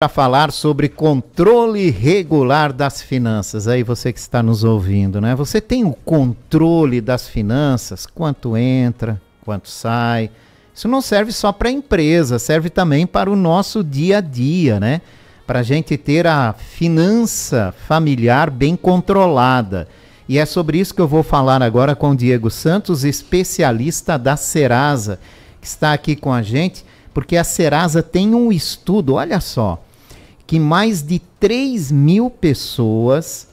Para falar sobre controle regular das finanças. Aí você que está nos ouvindo, né? Você tem o controle das finanças, quanto entra, quanto sai. Isso não serve só para a empresa, serve também para o nosso dia a dia, né? Para a gente ter a finança familiar bem controlada. E é sobre isso que eu vou falar agora com o Diego Santos, especialista da Serasa, que está aqui com a gente, porque a Serasa tem um estudo, olha só, que mais de 3.000 pessoas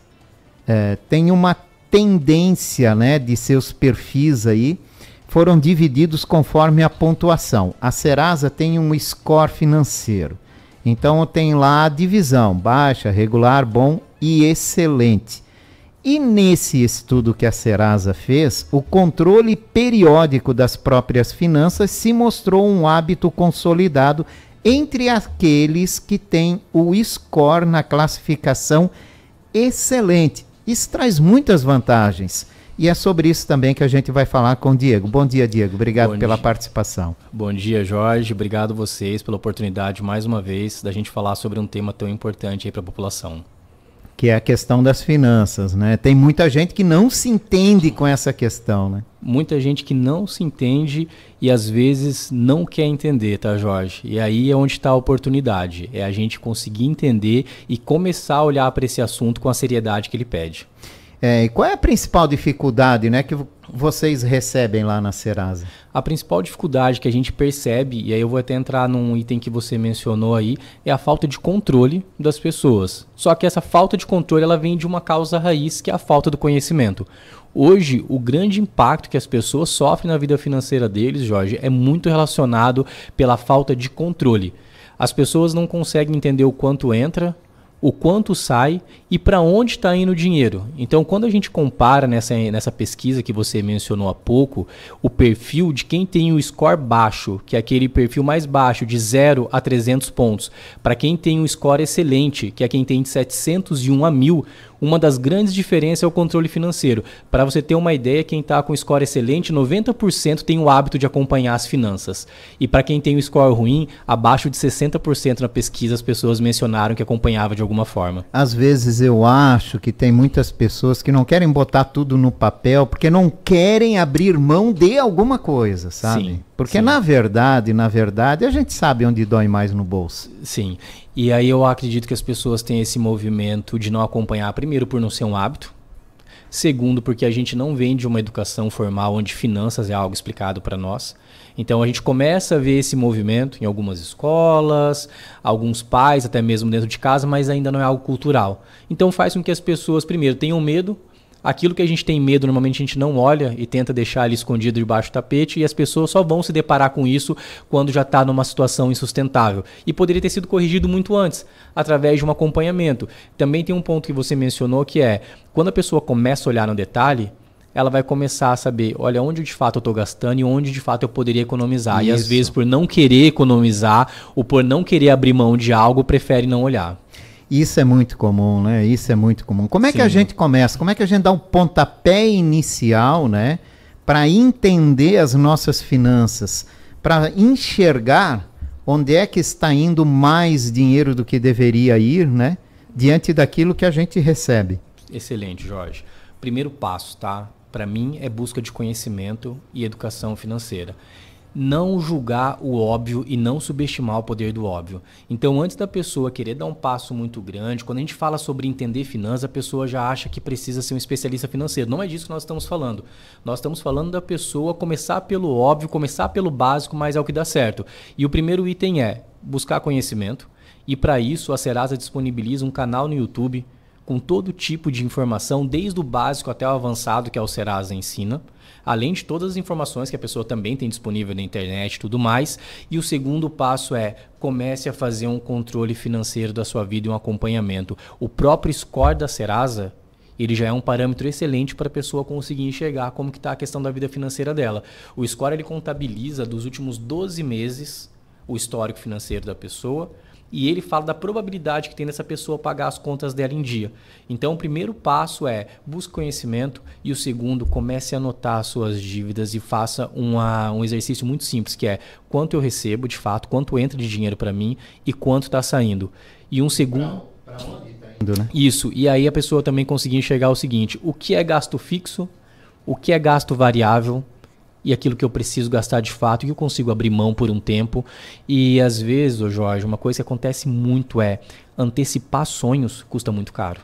têm uma tendência, né, de seus perfis aí, foram divididos conforme a pontuação. A Serasa tem um score financeiro. Então tem lá a divisão, baixa, regular, bom e excelente. E nesse estudo que a Serasa fez, o controle periódico das próprias finanças se mostrou um hábito consolidado entre aqueles que têm o score na classificação excelente. Isso traz muitas vantagens. E é sobre isso também que a gente vai falar com o Diego. Bom dia, Diego. Obrigado pela participação. Bom dia, Jorge. Obrigado a vocês pela oportunidade, mais uma vez, da gente falar sobre um tema tão importante aí para a população. Que é a questão das finanças, né? Tem muita gente que não se entende com essa questão, né? Muita gente que não se entende e às vezes não quer entender, tá, Jorge? E aí é onde está a oportunidade, é a gente conseguir entender e começar a olhar para esse assunto com a seriedade que ele pede. E qual é a principal dificuldade, né, que vocês recebem lá na Serasa? A principal dificuldade que a gente percebe, e aí eu vou até entrar num item que você mencionou aí, é a falta de controle das pessoas. Só que essa falta de controle ela vem de uma causa raiz, que é a falta do conhecimento. Hoje, o grande impacto que as pessoas sofrem na vida financeira deles, Jorge, é muito relacionado pela falta de controle. As pessoas não conseguem entender o quanto entra, o quanto sai e para onde está indo o dinheiro. Então, quando a gente compara nessa pesquisa que você mencionou há pouco, o perfil de quem tem o score baixo, que é aquele perfil mais baixo, de 0 a 300 pontos, para quem tem o score excelente, que é quem tem de 701 a 1.000, uma das grandes diferenças é o controle financeiro. Para você ter uma ideia, quem está com score excelente, 90% tem o hábito de acompanhar as finanças. E para quem tem o score ruim, abaixo de 60% na pesquisa as pessoas mencionaram que acompanhava de alguma forma. Às vezes eu acho que tem muitas pessoas que não querem botar tudo no papel porque não querem abrir mão de alguma coisa, sabe? Sim, porque sim. na verdade, a gente sabe onde dói mais no bolso. Sim. E aí eu acredito que as pessoas têm esse movimento de não acompanhar, primeiro por não ser um hábito, segundo porque a gente não vem de uma educação formal onde finanças é algo explicado para nós. Então a gente começa a ver esse movimento em algumas escolas, alguns pais até mesmo dentro de casa, mas ainda não é algo cultural. Então faz com que as pessoas primeiro tenham medo. Aquilo que a gente tem medo, normalmente a gente não olha e tenta deixar ali escondido debaixo do tapete e as pessoas só vão se deparar com isso quando já está numa situação insustentável. E poderia ter sido corrigido muito antes, através de um acompanhamento. Também tem um ponto que você mencionou que é, quando a pessoa começa a olhar no detalhe, ela vai começar a saber, olha, onde de fato eu estou gastando e onde de fato eu poderia economizar. Isso. E às vezes por não querer economizar ou por não querer abrir mão de algo, prefere não olhar. Isso é muito comum, né? Isso é muito comum. Como é que a gente começa? Como é que a gente dá um pontapé inicial, né? Para entender as nossas finanças, para enxergar onde é que está indo mais dinheiro do que deveria ir, né? Diante daquilo que a gente recebe. Excelente, Jorge. Primeiro passo, tá? Para mim é busca de conhecimento e educação financeira. Não julgar o óbvio e não subestimar o poder do óbvio. Então, antes da pessoa querer dar um passo muito grande, quando a gente fala sobre entender finanças, a pessoa já acha que precisa ser um especialista financeiro. Não é disso que nós estamos falando. Nós estamos falando da pessoa começar pelo óbvio, começar pelo básico, mas é o que dá certo. E o primeiro item é buscar conhecimento. E para isso, a Serasa disponibiliza um canal no YouTube com todo tipo de informação, desde o básico até o avançado, que é o Serasa Ensina. Além de todas as informações que a pessoa também tem disponível na internet e tudo mais. E o segundo passo é, comece a fazer um controle financeiro da sua vida e um acompanhamento. O próprio score da Serasa, ele já é um parâmetro excelente para a pessoa conseguir enxergar como que está a questão da vida financeira dela. O score ele contabiliza dos últimos 12 meses o histórico financeiro da pessoa E ele fala da probabilidade que tem dessa pessoa pagar as contas dela em dia. Então, o primeiro passo é busque conhecimento e o segundo, comece a anotar as suas dívidas e faça um exercício muito simples, que é quanto eu recebo, de fato, quanto entra de dinheiro para mim e quanto está saindo. E um segundo... Para onde está indo, né? Isso. E aí a pessoa também conseguir enxergar o seguinte, o que é gasto fixo, o que é gasto variável, e aquilo que eu preciso gastar de fato e que eu consigo abrir mão por um tempo. E às vezes, ô Jorge, uma coisa que acontece muito é antecipar sonhos custa muito caro.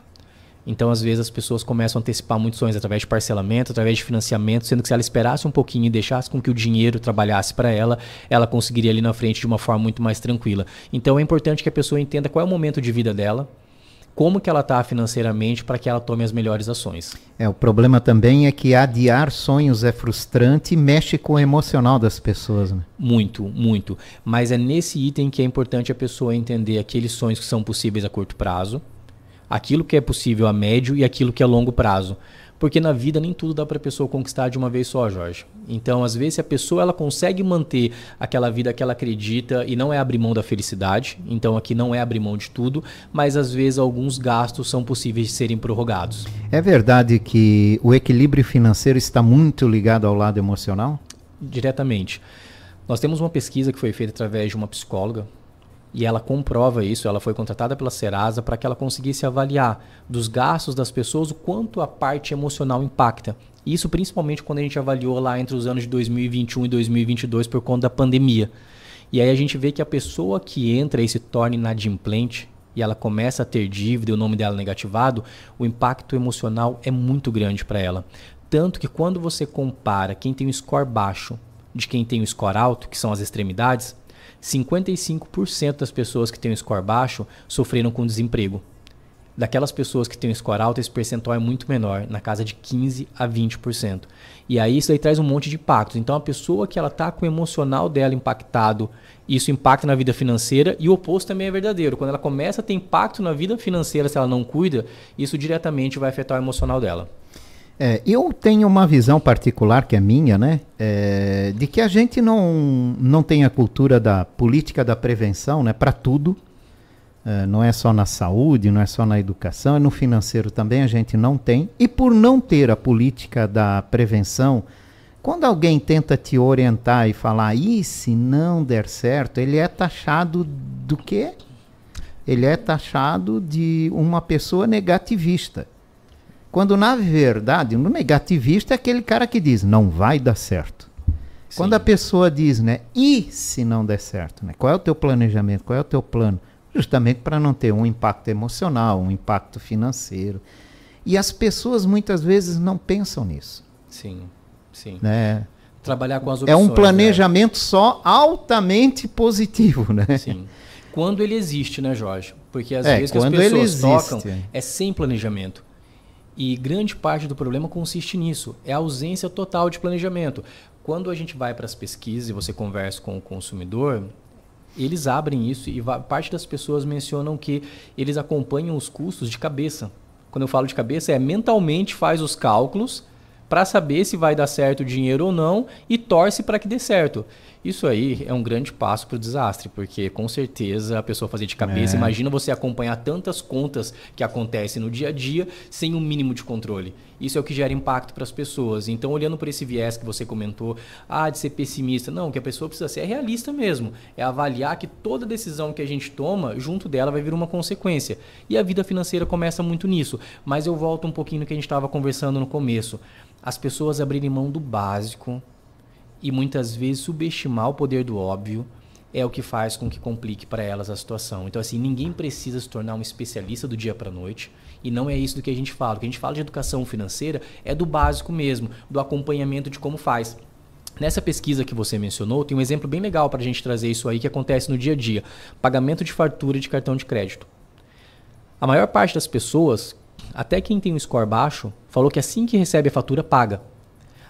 Então, às vezes, as pessoas começam a antecipar muitos sonhos através de parcelamento, através de financiamento, sendo que se ela esperasse um pouquinho e deixasse com que o dinheiro trabalhasse para ela, ela conseguiria ali na frente de uma forma muito mais tranquila. Então, é importante que a pessoa entenda qual é o momento de vida dela, como que ela está financeiramente para que ela tome as melhores ações. O problema também é que adiar sonhos é frustrante e mexe com o emocional das pessoas, né? Muito, muito. Mas é nesse item que é importante a pessoa entender aqueles sonhos que são possíveis a curto prazo, aquilo que é possível a médio e aquilo que é a longo prazo. Porque na vida nem tudo dá para a pessoa conquistar de uma vez só, Jorge. Então, às vezes, se a pessoa ela consegue manter aquela vida que ela acredita e não é abrir mão da felicidade, então aqui não é abrir mão de tudo, mas às vezes alguns gastos são possíveis de serem prorrogados. É verdade que o equilíbrio financeiro está muito ligado ao lado emocional? Diretamente. Nós temos uma pesquisa que foi feita através de uma psicóloga, e ela comprova isso, ela foi contratada pela Serasa para que ela conseguisse avaliar dos gastos das pessoas o quanto a parte emocional impacta. Isso principalmente quando a gente avaliou lá entre os anos de 2021 e 2022 por conta da pandemia. E aí a gente vê que a pessoa que entra e se torna inadimplente e ela começa a ter dívida e o nome dela negativado, o impacto emocional é muito grande para ela. Tanto que quando você compara quem tem um score baixo de quem tem um score alto, que são as extremidades, 55% das pessoas que têm um score baixo sofreram com desemprego. Daquelas pessoas que têm um score alto, esse percentual é muito menor, na casa de 15% a 20%. E aí isso aí traz um monte de impactos. Então a pessoa que ela está com o emocional dela impactado, isso impacta na vida financeira e o oposto também é verdadeiro. Quando ela começa a ter impacto na vida financeira, se ela não cuida, isso diretamente vai afetar o emocional dela. Eu tenho uma visão particular, que é minha, né? De que a gente não tem a cultura da política da prevenção, né? Para tudo. Não é só na saúde, não é só na educação, é no financeiro também a gente não tem. E por não ter a política da prevenção, quando alguém tenta te orientar e falar, e se não der certo, ele é taxado do quê? Ele é taxado de uma pessoa negativista. Quando, na verdade, o negativista é aquele cara que diz, não vai dar certo. Sim. Quando a pessoa diz, né, e se não der certo? Né, qual é o teu planejamento, qual é o teu plano? Justamente para não ter um impacto emocional, um impacto financeiro. E as pessoas muitas vezes não pensam nisso. Sim, sim. Né? Trabalhar com as opções. É um planejamento só altamente positivo, né? Sim. Quando ele existe, né, Jorge? Porque às vezes que as pessoas tocam é sem planejamento. E grande parte do problema consiste nisso, é a ausência total de planejamento. Quando a gente vai para as pesquisas e você conversa com o consumidor, eles abrem isso e parte das pessoas mencionam que eles acompanham os custos de cabeça. Quando eu falo de cabeça, mentalmente faz os cálculos para saber se vai dar certo o dinheiro ou não e torce para que dê certo. Isso aí é um grande passo para o desastre, porque com certeza a pessoa fazer de cabeça, imagina você acompanhar tantas contas que acontecem no dia a dia sem um mínimo de controle. Isso é o que gera impacto para as pessoas. Então, olhando por esse viés que você comentou, de ser pessimista, não, o que a pessoa precisa ser é realista mesmo, é avaliar que toda decisão que a gente toma, junto dela vai vir uma consequência. E a vida financeira começa muito nisso. Mas eu volto um pouquinho no que a gente estava conversando no começo. As pessoas abrirem mão do básico e muitas vezes subestimar o poder do óbvio é o que faz com que complique para elas a situação. Então, assim, ninguém precisa se tornar um especialista do dia para a noite e não é isso do que a gente fala. O que a gente fala de educação financeira é do básico mesmo, do acompanhamento de como faz. Nessa pesquisa que você mencionou, tem um exemplo bem legal para a gente trazer isso aí que acontece no dia a dia. Pagamento de fatura de cartão de crédito. A maior parte das pessoas, até quem tem um score baixo, falou que assim que recebe a fatura, paga.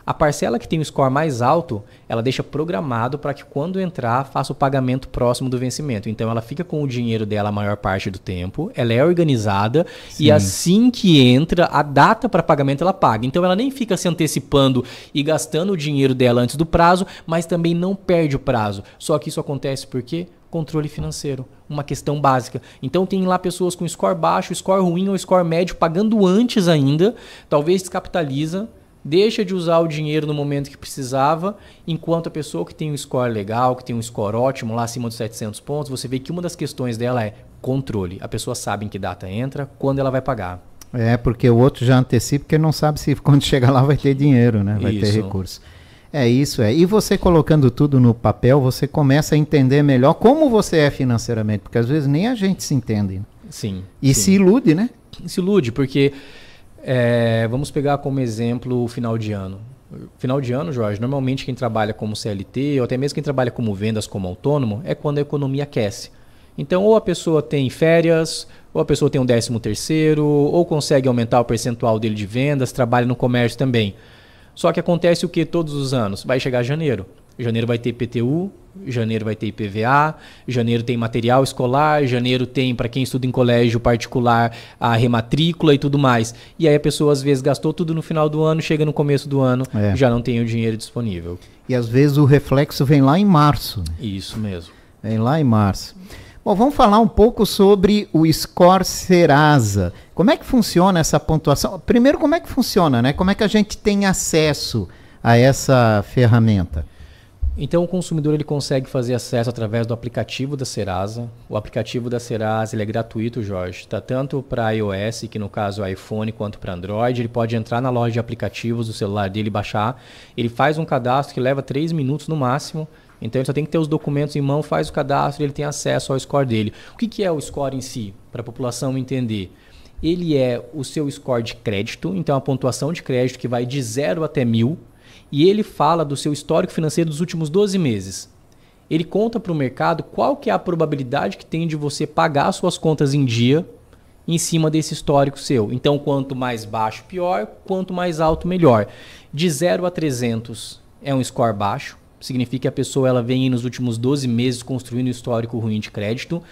A parcela que tem o score mais alto, ela deixa programado para que quando entrar, faça o pagamento próximo do vencimento. Então, ela fica com o dinheiro dela a maior parte do tempo, ela é organizada. Sim. E assim que entra, a data para pagamento ela paga. Então, ela nem fica se antecipando e gastando o dinheiro dela antes do prazo, mas também não perde o prazo. Só que isso acontece por quê? Controle financeiro, uma questão básica. Então tem lá pessoas com score baixo, score ruim ou score médio, pagando antes ainda, talvez descapitaliza, deixa de usar o dinheiro no momento que precisava, enquanto a pessoa que tem um score legal, que tem um score ótimo, lá acima dos 700 pontos, você vê que uma das questões dela é controle. A pessoa sabe em que data entra, quando ela vai pagar. Porque o outro já antecipa, porque não sabe se quando chegar lá vai ter dinheiro, né? Vai ter recurso. Isso. E você colocando tudo no papel, você começa a entender melhor como você é financeiramente, porque às vezes nem a gente se entende. Né? Sim. E se ilude, né? Se ilude, porque vamos pegar como exemplo o final de ano. Final de ano, Jorge, normalmente quem trabalha como CLT, ou até mesmo quem trabalha como vendas, como autônomo, é quando a economia aquece. Então, ou a pessoa tem férias, ou a pessoa tem um 13º, ou consegue aumentar o percentual dele de vendas, trabalha no comércio também. Só que acontece o que todos os anos? Vai chegar janeiro. Janeiro vai ter IPTU, janeiro vai ter IPVA, janeiro tem material escolar, janeiro tem, para quem estuda em colégio particular, a rematrícula e tudo mais. E aí a pessoa às vezes gastou tudo no final do ano, chega no começo do ano, já não tem o dinheiro disponível. E às vezes o reflexo vem lá em março. Né? Isso mesmo. Vem lá em março. Bom, vamos falar um pouco sobre o Score Serasa. Como é que funciona essa pontuação? Primeiro, como é que funciona, né? Como é que a gente tem acesso a essa ferramenta? Então, o consumidor ele consegue fazer acesso através do aplicativo da Serasa. O aplicativo da Serasa ele é gratuito, Jorge. Está tanto para iOS, que no caso é iPhone, quanto para Android. Ele pode entrar na loja de aplicativos do celular dele e baixar. Ele faz um cadastro que leva 3 minutos no máximo. Então ele só tem que ter os documentos em mão, faz o cadastro e ele tem acesso ao score dele. O que é o score em si? Para a população entender. Ele é o seu score de crédito, então a pontuação de crédito que vai de 0 até 1000. E ele fala do seu histórico financeiro dos últimos 12 meses. Ele conta para o mercado qual que é a probabilidade que tem de você pagar suas contas em dia em cima desse histórico seu. Então quanto mais baixo, pior. Quanto mais alto, melhor. De 0 a 300 é um score baixo. Significa que a pessoa ela vem nos últimos 12 meses construindo um histórico ruim de crédito.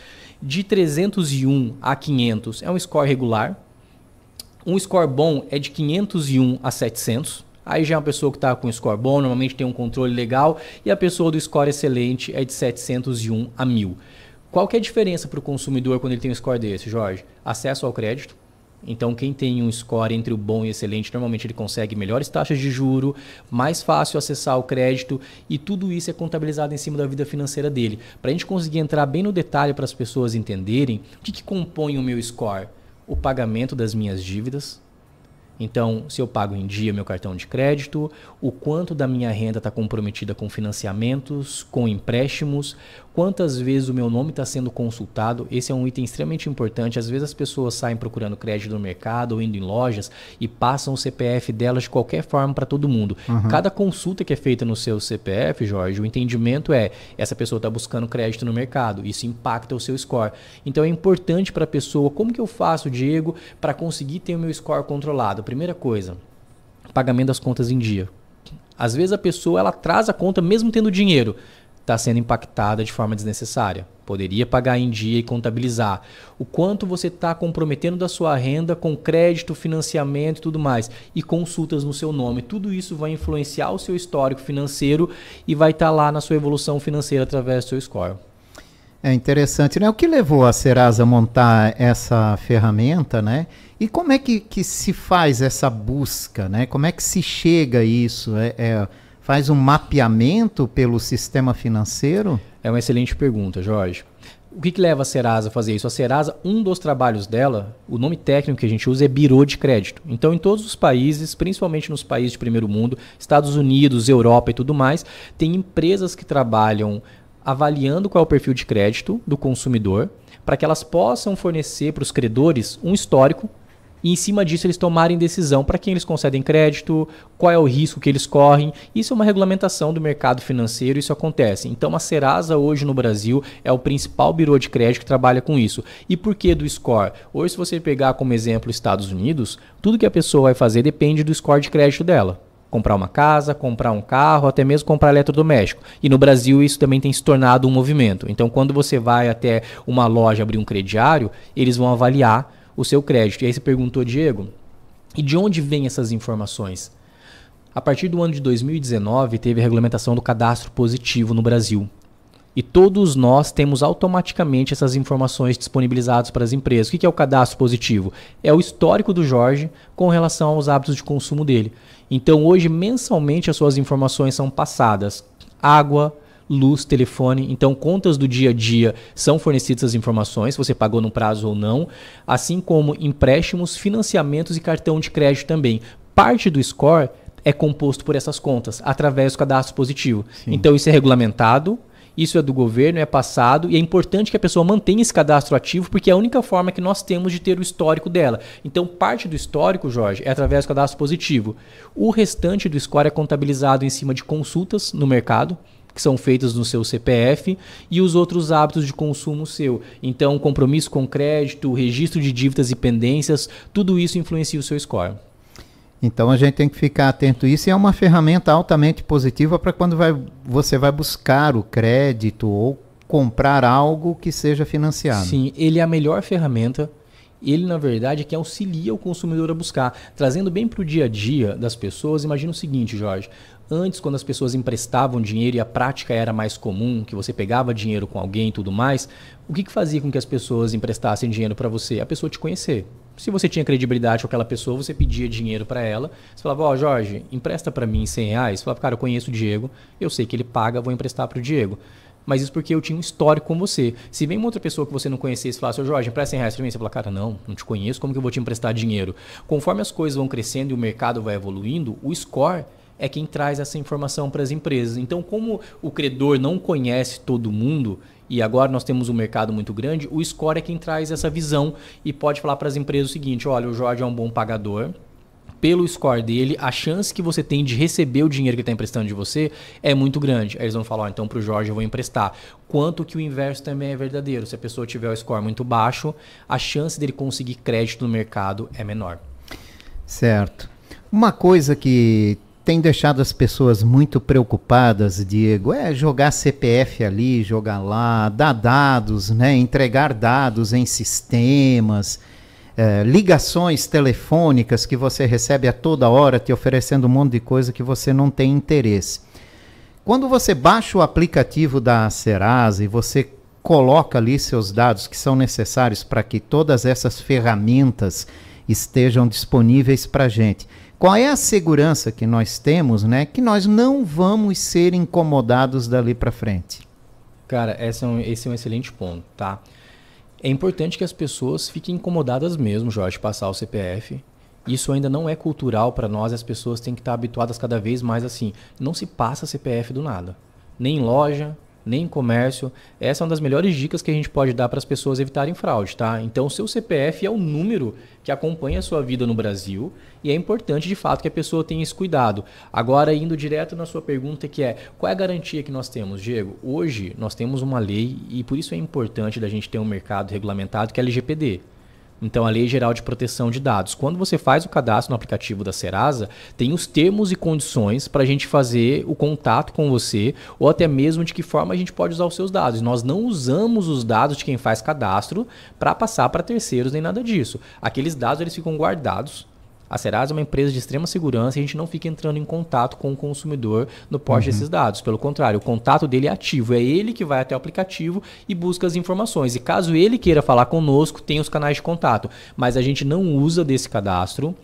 De 301 a 500 é um score regular. Um score bom é de 501 a 700. Aí já é uma pessoa que está com score bom, normalmente tem um controle legal. E a pessoa do score excelente é de 701 a 1000. Qual que é a diferença para o consumidor quando ele tem um score desse, Jorge? Acesso ao crédito. Então, quem tem um score entre o bom e excelente, normalmente ele consegue melhores taxas de juro, mais fácil acessar o crédito e tudo isso é contabilizado em cima da vida financeira dele. Para a gente conseguir entrar bem no detalhe para as pessoas entenderem o que compõe o meu score? O pagamento das minhas dívidas. Então, se eu pago em dia meu cartão de crédito, o quanto da minha renda está comprometida com financiamentos, com empréstimos, quantas vezes o meu nome está sendo consultado. Esse é um item extremamente importante. Às vezes as pessoas saem procurando crédito no mercado ou indo em lojas e passam o CPF delas de qualquer forma para todo mundo. Cada consulta que é feita no seu CPF, Jorge, o entendimento é essa pessoa está buscando crédito no mercado. Isso impacta o seu score. Então é importante para a pessoa, como que eu faço, Diego, para conseguir ter o meu score controlado? Primeira coisa, pagamento das contas em dia. Às vezes a pessoa ela atrasa a conta mesmo tendo dinheiro. Está sendo impactada de forma desnecessária. Poderia pagar em dia e contabilizar. O quanto você está comprometendo da sua renda com crédito, financiamento e tudo mais. E consultas no seu nome. Tudo isso vai influenciar o seu histórico financeiro e vai estar lá na sua evolução financeira através do seu score. É interessante, né? O que levou a Serasa a montar essa ferramenta, né? E como é que se faz essa busca, né? Como é que se chega a isso? Faz um mapeamento pelo sistema financeiro? É uma excelente pergunta, Jorge. O que leva a Serasa a fazer isso? A Serasa, um dos trabalhos dela, o nome técnico que a gente usa é Birô de Crédito. Então, em todos os países, principalmente nos países de primeiro mundo, Estados Unidos, Europa e tudo mais, tem empresas que trabalham avaliando qual é o perfil de crédito do consumidor, para que elas possam fornecer para os credores um histórico e em cima disso eles tomarem decisão para quem eles concedem crédito, qual é o risco que eles correm. Isso é uma regulamentação do mercado financeiro, isso acontece. Então a Serasa hoje no Brasil é o principal birô de crédito que trabalha com isso. E por que do score? Hoje, se você pegar como exemplo Estados Unidos, tudo que a pessoa vai fazer depende do score de crédito dela. Comprar uma casa, comprar um carro, até mesmo comprar eletrodoméstico. E no Brasil isso também tem se tornado um movimento. Então quando você vai até uma loja abrir um crediário, eles vão avaliar o seu crédito. E aí você perguntou, Diego, e de onde vêm essas informações? A partir do ano de 2019 teve a regulamentação do cadastro positivo no Brasil. E todos nós temos automaticamente essas informações disponibilizadas para as empresas. O que é o cadastro positivo? É o histórico do Jorge com relação aos hábitos de consumo dele. Então hoje, mensalmente, as suas informações são passadas. Água, luz, telefone. Então, contas do dia a dia são fornecidas as informações, se você pagou no prazo ou não. Assim como empréstimos, financiamentos e cartão de crédito também. Parte do score é composto por essas contas, através do cadastro positivo. Sim. Então, isso é regulamentado. Isso é do governo, é passado e é importante que a pessoa mantenha esse cadastro ativo porque é a única forma que nós temos de ter o histórico dela. Então, parte do histórico, Jorge, é através do cadastro positivo. O restante do score é contabilizado em cima de consultas no mercado, que são feitas no seu CPF e os outros hábitos de consumo seu. Então, compromisso com crédito, registro de dívidas e pendências, tudo isso influencia o seu score. Então a gente tem que ficar atento a isso e é uma ferramenta altamente positiva para quando você vai buscar o crédito ou comprar algo que seja financiado. Sim, ele é a melhor ferramenta. Ele, na verdade, é que auxilia o consumidor a buscar. Trazendo bem para o dia a dia das pessoas, imagina o seguinte, Jorge. Antes, quando as pessoas emprestavam dinheiro e a prática era mais comum, que você pegava dinheiro com alguém e tudo mais, o que fazia com que as pessoas emprestassem dinheiro para você? A pessoa te conhecer. Se você tinha credibilidade com aquela pessoa, você pedia dinheiro para ela. Você falava, ó, Jorge, empresta para mim R$100. Você falava, cara, eu conheço o Diego, eu sei que ele paga, vou emprestar para o Diego. Mas isso porque eu tinha um histórico com você. Se vem uma outra pessoa que você não conhecesse e falasse, ô Jorge, empresta R$100 para mim, você fala, cara, não te conheço, como que eu vou te emprestar dinheiro? Conforme as coisas vão crescendo e o mercado vai evoluindo, o score é quem traz essa informação para as empresas. Então, como o credor não conhece todo mundo, e agora nós temos um mercado muito grande, o score é quem traz essa visão e pode falar para as empresas o seguinte, olha, o Jorge é um bom pagador, pelo score dele, a chance que você tem de receber o dinheiro que ele está emprestando de você é muito grande. Aí eles vão falar, então para o Jorge eu vou emprestar. Quanto que o inverso também é verdadeiro. Se a pessoa tiver o score muito baixo, a chance dele conseguir crédito no mercado é menor. Certo. Uma coisa que tem deixado as pessoas muito preocupadas, Diego, é jogar CPF ali, jogar lá, dar dados, né? Entregar dados em sistemas, ligações telefônicas que você recebe a toda hora te oferecendo um monte de coisa que você não tem interesse. Quando você baixa o aplicativo da Serasa e você coloca ali seus dados que são necessários para que todas essas ferramentas estejam disponíveis para a gente, qual é a segurança que nós temos, né, que nós não vamos ser incomodados dali para frente? Cara, esse é um excelente ponto, tá? É importante que as pessoas fiquem incomodadas mesmo, Jorge, de passar o CPF. Isso ainda não é cultural para nós, as pessoas têm que estar habituadas cada vez mais assim. Não se passa CPF do nada. Nem em loja, nem em comércio. Essa é uma das melhores dicas que a gente pode dar para as pessoas evitarem fraude, tá? Então, o seu CPF é o número que acompanha a sua vida no Brasil e é importante, de fato, que a pessoa tenha esse cuidado. Agora, indo direto na sua pergunta, que é, qual é a garantia que nós temos, Diego? Hoje, nós temos uma lei e por isso é importante da gente ter um mercado regulamentado, que é a LGPD. Então, a Lei Geral de Proteção de Dados. Quando você faz o cadastro no aplicativo da Serasa, tem os termos e condições para a gente fazer o contato com você ou até mesmo de que forma a gente pode usar os seus dados. Nós não usamos os dados de quem faz cadastro para passar para terceiros nem nada disso. Aqueles dados eles ficam guardados. A Serasa é uma empresa de extrema segurança e a gente não fica entrando em contato com o consumidor no porte desses dados. Pelo contrário, o contato dele é ativo. É ele que vai até o aplicativo e busca as informações. E caso ele queira falar conosco, tem os canais de contato. Mas a gente não usa desse cadastro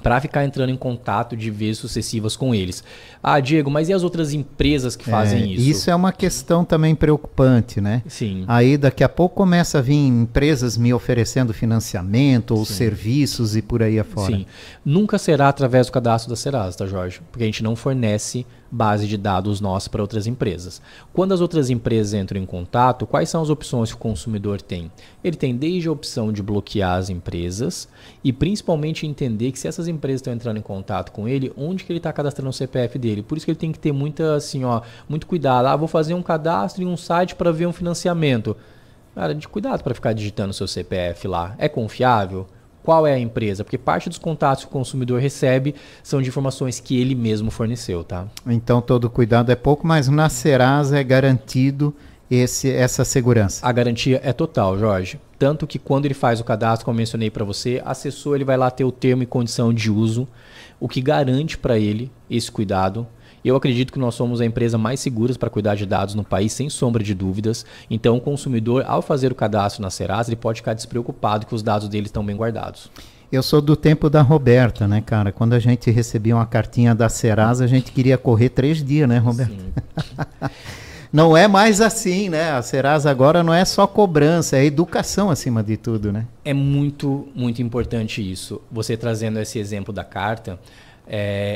para ficar entrando em contato de vezes sucessivas com eles. Ah, Diego, mas e as outras empresas que fazem isso? Isso é uma questão também preocupante, né? Sim. Aí daqui a pouco começa a vir empresas me oferecendo financiamento ou serviços e por aí afora. Sim. Nunca será através do cadastro da Serasa, tá, Jorge? Porque a gente não fornece base de dados nossa para outras empresas. Quando as outras empresas entram em contato, quais são as opções que o consumidor tem? Ele tem desde a opção de bloquear as empresas e principalmente entender que se essas empresas estão entrando em contato com ele, onde que ele está cadastrando o CPF dele. Por isso que ele tem que ter muito cuidado. Ah, vou fazer um cadastro em um site para ver um financiamento. Cara, de cuidado para ficar digitando o seu CPF lá. É confiável? Qual é a empresa? Porque parte dos contatos que o consumidor recebe são de informações que ele mesmo forneceu, tá? Então todo cuidado é pouco, mas na Serasa é garantido essa segurança. A garantia é total, Jorge. Tanto que quando ele faz o cadastro, como eu mencionei para você, acessou, ele vai lá ter o termo e condição de uso, o que garante para ele esse cuidado. Eu acredito que nós somos a empresa mais segura para cuidar de dados no país, sem sombra de dúvidas. Então, o consumidor, ao fazer o cadastro na Serasa, ele pode ficar despreocupado que os dados dele estão bem guardados. Eu sou do tempo da Roberta, né, cara? Quando a gente recebia uma cartinha da Serasa, a gente queria correr 3 dias, né, Roberta? Não é mais assim, né? A Serasa agora não é só cobrança, é educação acima de tudo, né? É muito, muito importante isso. Você trazendo esse exemplo da carta,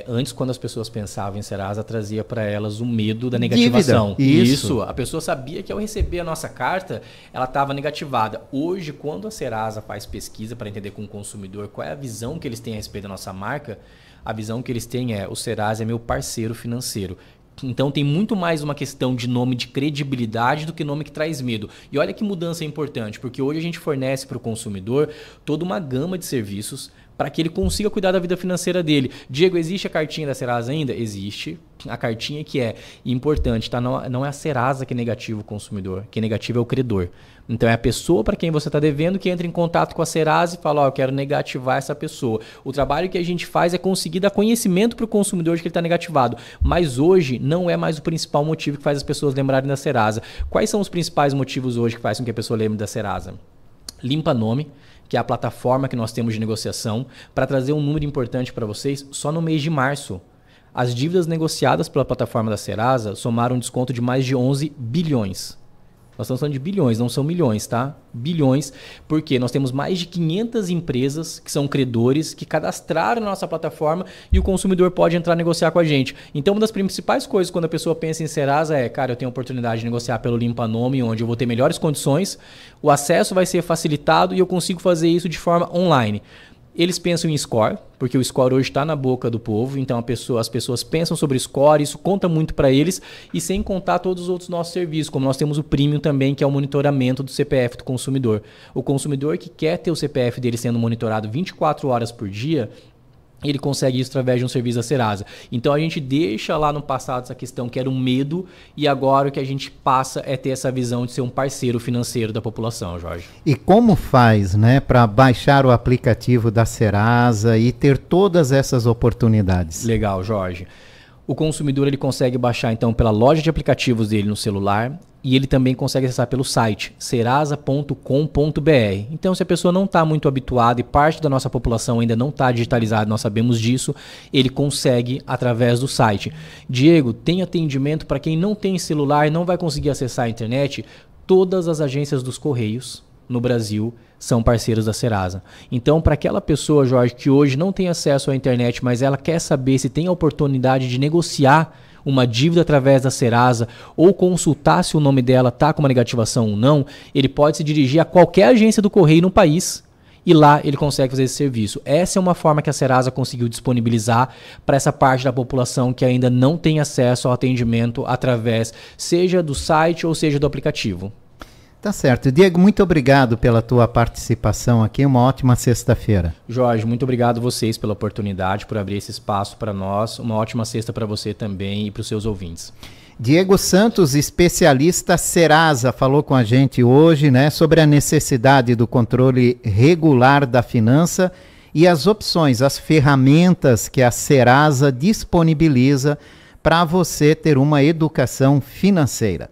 antes, quando as pessoas pensavam em Serasa, trazia para elas o medo da negativação. Dívida, isso. A pessoa sabia que ao receber a nossa carta, ela estava negativada. Hoje, quando a Serasa faz pesquisa para entender com o consumidor qual é a visão que eles têm a respeito da nossa marca, a visão que eles têm é: o Serasa é meu parceiro financeiro. Então tem muito mais uma questão de nome de credibilidade do que nome que traz medo. E olha que mudança é importante, porque hoje a gente fornece para o consumidor toda uma gama de serviços para que ele consiga cuidar da vida financeira dele. Diego, existe a cartinha da Serasa ainda? Existe. A cartinha que é importante, tá? Não é a Serasa que é negativo o consumidor, quem é negativo é o credor. Então é a pessoa para quem você está devendo que entra em contato com a Serasa e fala: eu quero negativar essa pessoa. O trabalho que a gente faz é conseguir dar conhecimento para o consumidor de que ele está negativado. Mas hoje não é mais o principal motivo que faz as pessoas lembrarem da Serasa. Quais são os principais motivos hoje que fazem com que a pessoa lembre da Serasa? Limpa Nome, que é a plataforma que nós temos de negociação. Para trazer um número importante para vocês, só no mês de março, as dívidas negociadas pela plataforma da Serasa somaram um desconto de mais de 11 bilhões. Nós estamos falando de bilhões, não são milhões, tá? Bilhões, porque nós temos mais de 500 empresas que são credores, que cadastraram na nossa plataforma e o consumidor pode entrar a negociar com a gente. Então, uma das principais coisas quando a pessoa pensa em Serasa é: cara, eu tenho a oportunidade de negociar pelo Limpa Nome, onde eu vou ter melhores condições, o acesso vai ser facilitado e eu consigo fazer isso de forma online. Eles pensam em score, porque o score hoje está na boca do povo, então as pessoas pensam sobre score, isso conta muito para eles, e sem contar todos os outros nossos serviços, como nós temos o Premium também, que é o monitoramento do CPF do consumidor. O consumidor que quer ter o CPF dele sendo monitorado 24 horas por dia, ele consegue isso através de um serviço da Serasa. Então a gente deixa lá no passado essa questão que era um medo, e agora o que a gente passa é ter essa visão de ser um parceiro financeiro da população, Jorge. E como faz, né, para baixar o aplicativo da Serasa e ter todas essas oportunidades? Legal, Jorge. O consumidor ele consegue baixar então pela loja de aplicativos dele no celular, e ele também consegue acessar pelo site serasa.com.br. Então, se a pessoa não está muito habituada e parte da nossa população ainda não está digitalizada, nós sabemos disso, ele consegue através do site. Diego, tem atendimento para quem não tem celular e não vai conseguir acessar a internet? Todas as agências dos Correios no Brasil são parceiros da Serasa. Então, para aquela pessoa, Jorge, que hoje não tem acesso à internet, mas ela quer saber se tem a oportunidade de negociar uma dívida através da Serasa ou consultar se o nome dela está com uma negativação ou não, ele pode se dirigir a qualquer agência do Correio no país e lá ele consegue fazer esse serviço. Essa é uma forma que a Serasa conseguiu disponibilizar para essa parte da população que ainda não tem acesso ao atendimento através, seja do site ou seja do aplicativo. Tá certo. Diego, muito obrigado pela tua participação aqui. Uma ótima sexta-feira. Jorge, muito obrigado a vocês pela oportunidade, por abrir esse espaço para nós. Uma ótima sexta para você também e para os seus ouvintes. Diego Santos, especialista Serasa, falou com a gente hoje, né, sobre a necessidade do controle regular da finança e as opções, as ferramentas que a Serasa disponibiliza para você ter uma educação financeira.